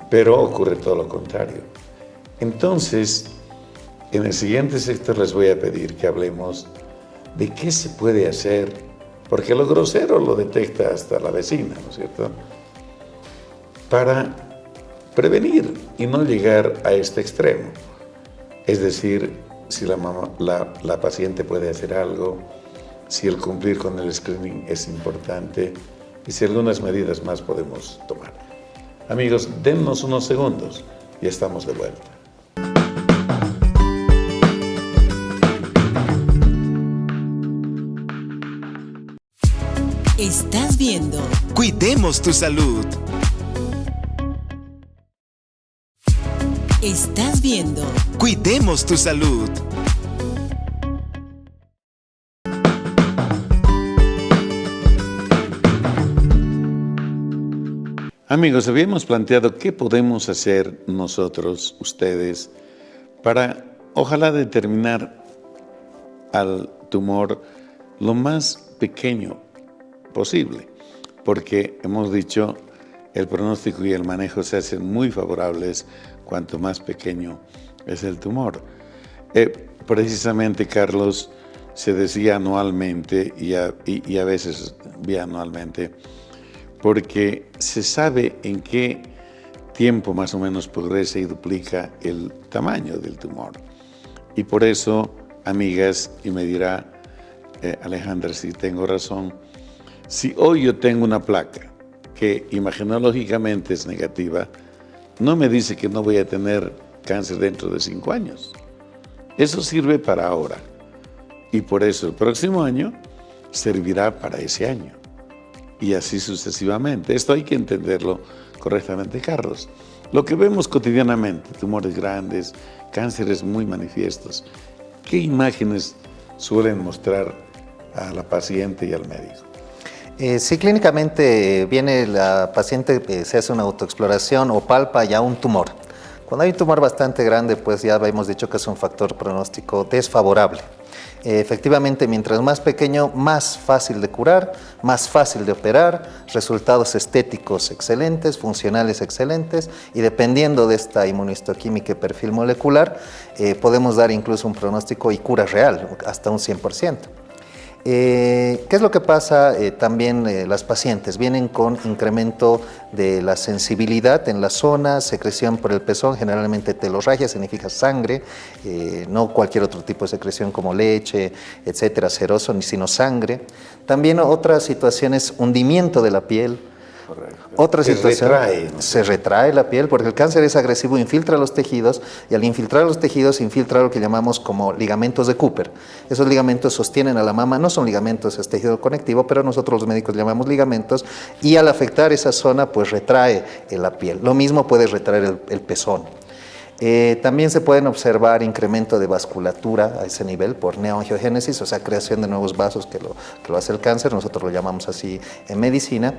pero ocurre todo lo contrario. Entonces, en el siguiente sector les voy a pedir que hablemos de qué se puede hacer, porque lo grosero lo detecta hasta la vecina, ¿no es cierto?, para prevenir y no llegar a este extremo. Es decir, si la paciente puede hacer algo, si el cumplir con el screening es importante y si algunas medidas más podemos tomar. Amigos, dennos unos segundos y estamos de vuelta. Estás viendo Cuidemos tu Salud. Estás viendo Cuidemos tu Salud. Amigos, habíamos planteado qué podemos hacer nosotros, ustedes, para ojalá determinar al tumor lo más pequeño posible, porque hemos dicho el pronóstico y el manejo se hacen muy favorables cuanto más pequeño es el tumor. Precisamente, Carlos, se decía anualmente y a veces bianualmente, porque se sabe en qué tiempo más o menos progresa y duplica el tamaño del tumor. Y por eso, amigas, y me dirá Alejandra, si tengo razón. Si hoy yo tengo una placa que imagenológicamente es negativa, no me dice que no voy a tener cáncer dentro de 5 años. Eso sirve para ahora. Y por eso el próximo año servirá para ese año. Y así sucesivamente. Esto hay que entenderlo correctamente, Carlos. Lo que vemos cotidianamente, tumores grandes, cánceres muy manifiestos, ¿qué imágenes suelen mostrar a la paciente y al médico? Sí, clínicamente viene la paciente, se hace una autoexploración o palpa ya un tumor. Cuando hay un tumor bastante grande, pues ya hemos dicho que es un factor pronóstico desfavorable. Efectivamente, mientras más pequeño, más fácil de curar, más fácil de operar, resultados estéticos excelentes, funcionales excelentes, y dependiendo de esta inmunohistoquímica y perfil molecular, podemos dar incluso un pronóstico y cura real, hasta un 100%. ¿Qué es lo que pasa? También las pacientes vienen con incremento de la sensibilidad en la zona, secreción por el pezón, generalmente telorragia significa sangre, no cualquier otro tipo de secreción como leche, etcétera, seroso, sino sangre. También otra situación es hundimiento de la piel. Correcto. Otra situación, retrae, ¿no? Se retrae la piel porque el cáncer es agresivo, infiltra los tejidos, y al infiltrar los tejidos infiltra lo que llamamos como ligamentos de Cooper. Esos ligamentos sostienen a la mama, no son ligamentos, es tejido conectivo, pero nosotros los médicos llamamos ligamentos, y al afectar esa zona pues retrae la piel. Lo mismo puede retraer el pezón. También se pueden observar incremento de vasculatura a ese nivel por neoangiogénesis, o sea, creación de nuevos vasos que lo hace el cáncer, nosotros lo llamamos así en medicina.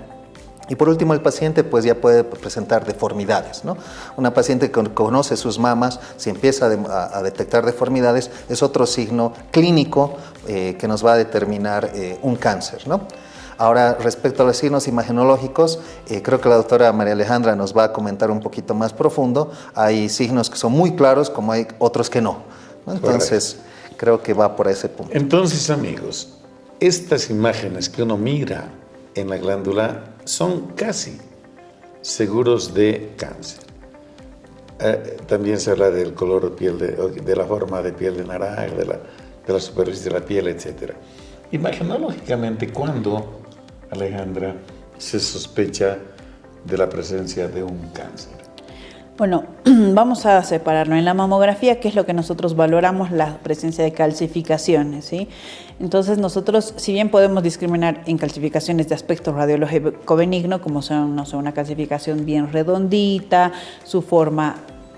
Y por último, el paciente pues ya puede presentar deformidades, ¿no? Una paciente que conoce sus mamas, si empieza a detectar deformidades, es otro signo clínico que nos va a determinar un cáncer, ¿no? Ahora, respecto a los signos imagenológicos, creo que la doctora María Alejandra nos va a comentar un poquito más profundo. Hay signos que son muy claros, como hay otros que no, ¿no? Entonces, creo que va por ese punto. Entonces, amigos, estas imágenes que uno mira en la glándula son casi seguros de cáncer. También se habla del color de piel, de la forma de piel de naranja, de la superficie de la piel, etc. Imagenológicamente, ¿cuándo, Alejandra, se sospecha de la presencia de un cáncer? Bueno, vamos a separarlo. En la mamografía, ¿qué es lo que nosotros valoramos? La presencia de calcificaciones, ¿sí? Entonces nosotros, si bien podemos discriminar en calcificaciones de aspecto radiológico benigno, como son, no sé, una calcificación bien redondita, su forma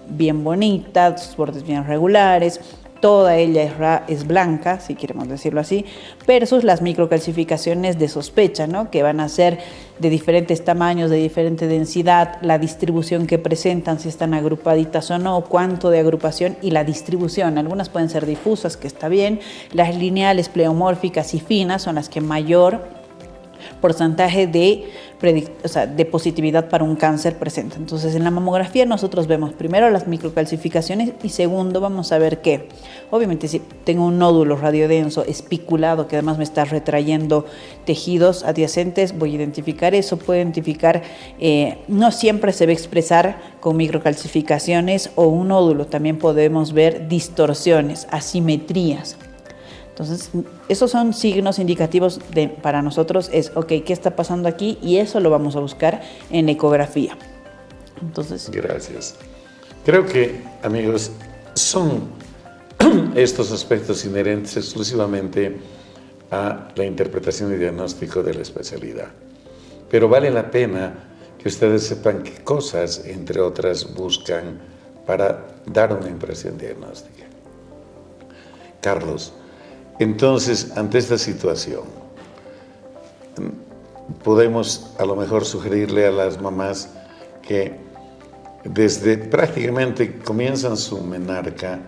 bien bonita, sus bordes bien regulares, toda ella es blanca, si queremos decirlo así, versus las microcalcificaciones de sospecha, ¿no? Que van a ser de diferentes tamaños, de diferente densidad, la distribución que presentan, si están agrupaditas o no, cuánto de agrupación y la distribución. Algunas pueden ser difusas, que está bien, las lineales, pleomórficas y finas son las que mayor porcentaje de positividad para un cáncer presenta. Entonces, en la mamografía nosotros vemos primero las microcalcificaciones y segundo vamos a ver que, obviamente, si tengo un nódulo radiodenso espiculado que además me está retrayendo tejidos adyacentes, voy a identificar eso, puedo identificar, no siempre se va a expresar con microcalcificaciones o un nódulo, también podemos ver distorsiones, asimetrías. Entonces, esos son signos indicativos para nosotros, es, ok, ¿qué está pasando aquí? Y eso lo vamos a buscar en ecografía. Entonces, gracias. Creo que, amigos, son estos aspectos inherentes exclusivamente a la interpretación y diagnóstico de la especialidad. Pero vale la pena que ustedes sepan qué cosas, entre otras, buscan para dar una impresión diagnóstica. Carlos, entonces, ante esta situación, podemos a lo mejor sugerirle a las mamás que desde prácticamente comienzan su menarca,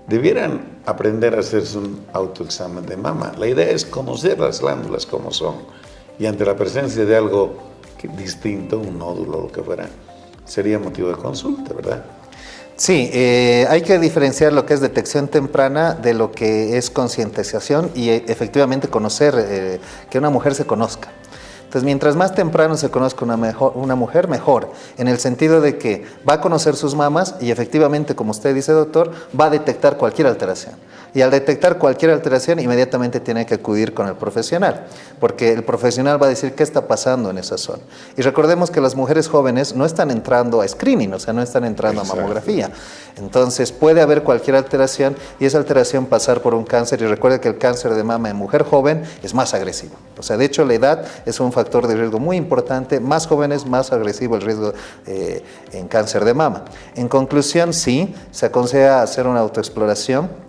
debieran aprender a hacerse un autoexamen de mama. La idea es conocer las glándulas como son, y ante la presencia de algo distinto, un nódulo o lo que fuera, sería motivo de consulta, ¿verdad? Sí, hay que diferenciar lo que es detección temprana de lo que es concientización y efectivamente conocer, que una mujer se conozca. Entonces, mientras más temprano se conozca una mujer, mejor, en el sentido de que va a conocer sus mamas y efectivamente, como usted dice, doctor, va a detectar cualquier alteración. Y al detectar cualquier alteración, inmediatamente tiene que acudir con el profesional, porque el profesional va a decir qué está pasando en esa zona. Y recordemos que las mujeres jóvenes no están entrando a screening, o sea, no están entrando a mamografía. Entonces puede haber cualquier alteración y esa alteración pasar por un cáncer. Y recuerde que el cáncer de mama en mujer joven es más agresivo. O sea, de hecho la edad es un factor de riesgo muy importante. Más jóvenes, más agresivo el riesgo en cáncer de mama. En conclusión, sí, se aconseja hacer una autoexploración.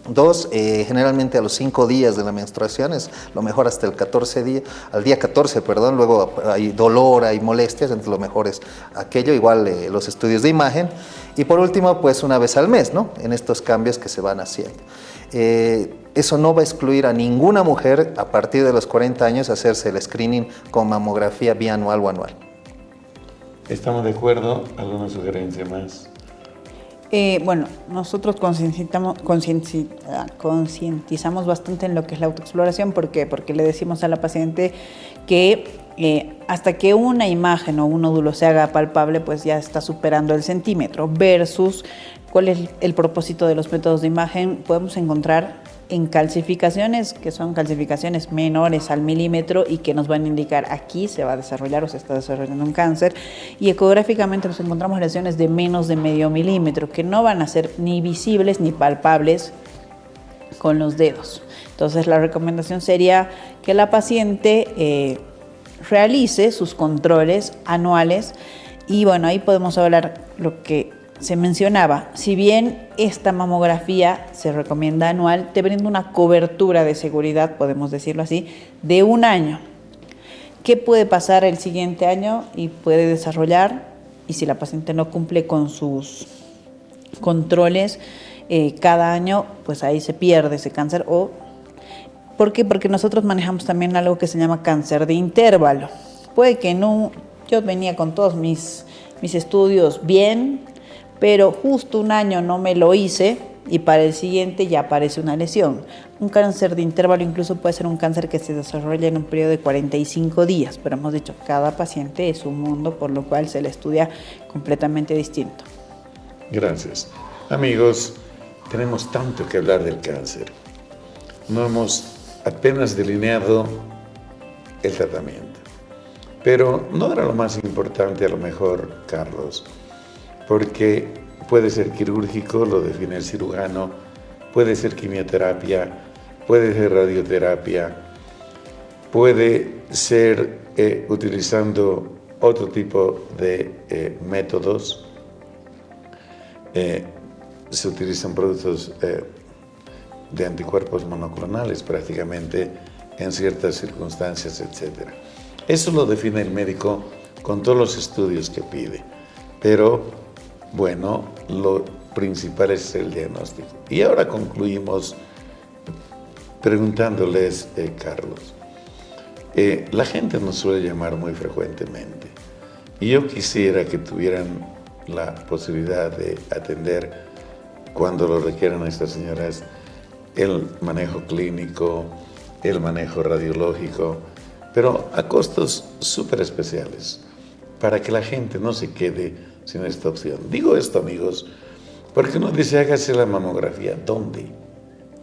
2, generalmente a los 5 días de la menstruación, es lo mejor hasta el 14 día, al día 14, perdón, luego hay dolor, hay molestias, entre lo mejor es aquello, igual los estudios de imagen. Y por último, pues una vez al mes, ¿no? En estos cambios que se van haciendo. Eso no va a excluir a ninguna mujer a partir de los 40 años hacerse el screening con mamografía bianual o anual. ¿Estamos de acuerdo? ¿Alguna sugerencia más? Bueno, nosotros concientizamos bastante en lo que es la autoexploración. ¿Por qué? Porque le decimos a la paciente que hasta que una imagen o un nódulo se haga palpable, pues ya está superando el centímetro, versus cuál es el propósito de los métodos de imagen. Podemos encontrar en calcificaciones, que son calcificaciones menores al milímetro y que nos van a indicar aquí se va a desarrollar o se está desarrollando un cáncer, y ecográficamente nos encontramos lesiones de menos de medio milímetro que no van a ser ni visibles ni palpables con los dedos. Entonces la recomendación sería que la paciente realice sus controles anuales, y bueno, ahí podemos hablar lo que se mencionaba. Si bien esta mamografía se recomienda anual, te brinda una cobertura de seguridad, podemos decirlo así, de 1 año. ¿Qué puede pasar el siguiente año? Y puede desarrollar, y si la paciente no cumple con sus controles cada año, pues ahí se pierde ese cáncer. ¿Por qué? Porque nosotros manejamos también algo que se llama cáncer de intervalo. Puede que no, yo venía con todos mis estudios bien, pero justo 1 año no me lo hice y para el siguiente ya aparece una lesión. Un cáncer de intervalo incluso puede ser un cáncer que se desarrolla en un periodo de 45 días, pero hemos dicho, cada paciente es un mundo, por lo cual se le estudia completamente distinto. Gracias. Amigos, tenemos tanto que hablar del cáncer. No hemos apenas delineado el tratamiento, pero no era lo más importante a lo mejor, Carlos, porque puede ser quirúrgico, lo define el cirujano, puede ser quimioterapia, puede ser radioterapia, puede ser utilizando otro tipo de métodos. Se utilizan productos de anticuerpos monoclonales prácticamente en ciertas circunstancias, etc. Eso lo define el médico con todos los estudios que pide, pero bueno, lo principal es el diagnóstico. Y ahora concluimos preguntándoles, Carlos, la gente nos suele llamar muy frecuentemente y yo quisiera que tuvieran la posibilidad de atender cuando lo requieran estas señoras el manejo clínico, el manejo radiológico, pero a costos súper especiales, para que la gente no se quede sin esta opción. Digo esto, amigos, porque uno dice, hágase la mamografía. ¿Dónde?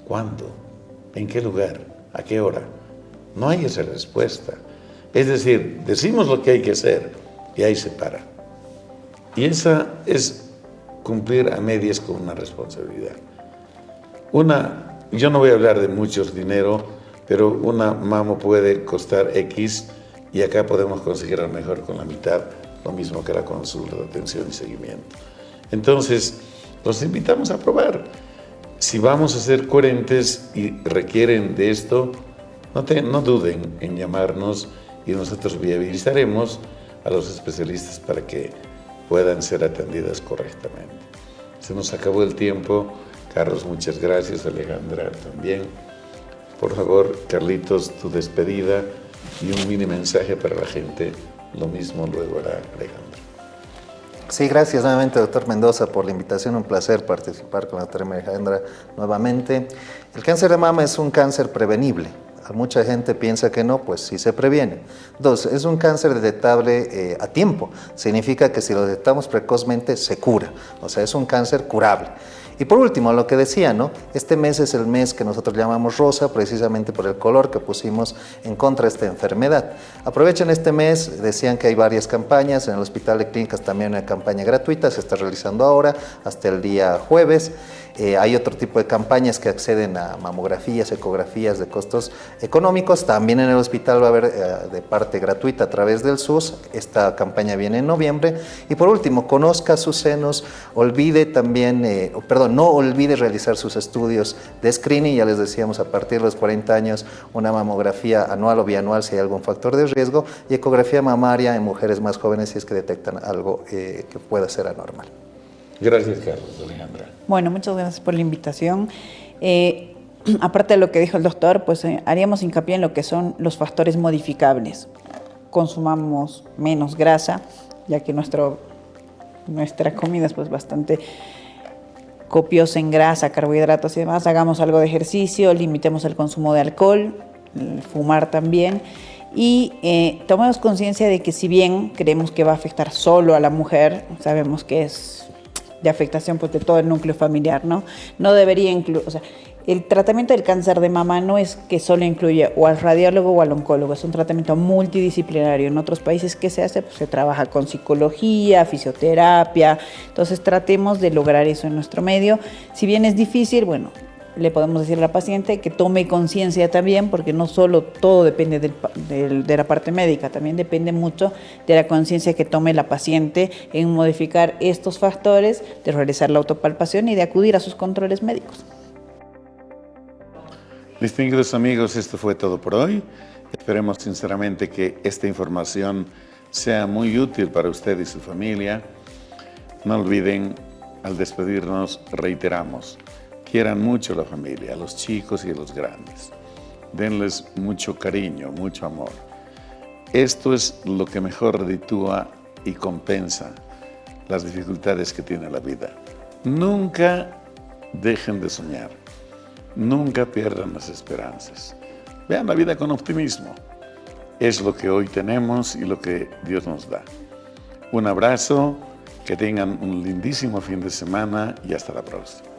¿Cuándo? ¿En qué lugar? ¿A qué hora? No hay esa respuesta. Es decir, decimos lo que hay que hacer y ahí se para. Y esa es cumplir a medias con una responsabilidad. Yo no voy a hablar de muchos dinero, pero una mamo puede costar X y acá podemos conseguir a lo mejor con la mitad, lo mismo que la consulta de atención y seguimiento. Entonces, los invitamos a probar. Si vamos a ser coherentes y requieren de esto, no duden en llamarnos y nosotros viabilizaremos a los especialistas para que puedan ser atendidas correctamente. Se nos acabó el tiempo. Carlos, muchas gracias. Alejandra también. Por favor, Carlitos, tu despedida y un mini mensaje para la gente. Lo mismo luego hará Alejandra. Sí, gracias nuevamente, doctor Mendoza, por la invitación. Un placer participar con la doctora Alejandra nuevamente. El cáncer de mama es un cáncer prevenible. Mucha gente piensa que no, pues sí se previene. 2, es un cáncer detectable a tiempo. Significa que si lo detectamos precozmente, se cura. O sea, es un cáncer curable. Y por último, lo que decía, ¿no? Este mes es el mes que nosotros llamamos rosa, precisamente por el color que pusimos en contra de esta enfermedad. Aprovechen este mes, decían que hay varias campañas, en el Hospital de Clínicas también una campaña gratuita, se está realizando ahora, hasta el día jueves. Hay otro tipo de campañas que acceden a mamografías, ecografías de costos económicos. También en el hospital va a haber de parte gratuita a través del SUS. Esta campaña viene en noviembre. Y por último, conozca sus senos, no olvide realizar sus estudios de screening. Ya les decíamos, a partir de los 40 años, una mamografía anual o bianual si hay algún factor de riesgo, y ecografía mamaria en mujeres más jóvenes si es que detectan algo que pueda ser anormal. Gracias, Carlos. Alejandra. Bueno, muchas gracias por la invitación. Aparte de lo que dijo el doctor, pues haríamos hincapié en lo que son los factores modificables. Consumamos menos grasa, ya que nuestra comida es pues bastante copiosa en grasa, carbohidratos y demás. Hagamos algo de ejercicio, limitemos el consumo de alcohol, fumar también. Y tomemos conciencia de que si bien creemos que va a afectar solo a la mujer, sabemos que es de afectación pues, de todo el núcleo familiar, ¿no? No debería incluir, o sea, el tratamiento del cáncer de mama no es que solo incluye o al radiólogo o al oncólogo, es un tratamiento multidisciplinario. En otros países, ¿qué se hace? Pues se trabaja con psicología, fisioterapia, entonces tratemos de lograr eso en nuestro medio. Si bien es difícil, bueno, le podemos decir a la paciente que tome conciencia también, porque no solo todo depende de la parte médica, también depende mucho de la conciencia que tome la paciente en modificar estos factores, de realizar la autopalpación y de acudir a sus controles médicos. Distinguidos amigos, esto fue todo por hoy. Esperemos sinceramente que esta información sea muy útil para usted y su familia. No olviden, al despedirnos, reiteramos, quieran mucho a la familia, a los chicos y a los grandes. Denles mucho cariño, mucho amor. Esto es lo que mejor reditúa y compensa las dificultades que tiene la vida. Nunca dejen de soñar. Nunca pierdan las esperanzas. Vean la vida con optimismo. Es lo que hoy tenemos y lo que Dios nos da. Un abrazo, que tengan un lindísimo fin de semana y hasta la próxima.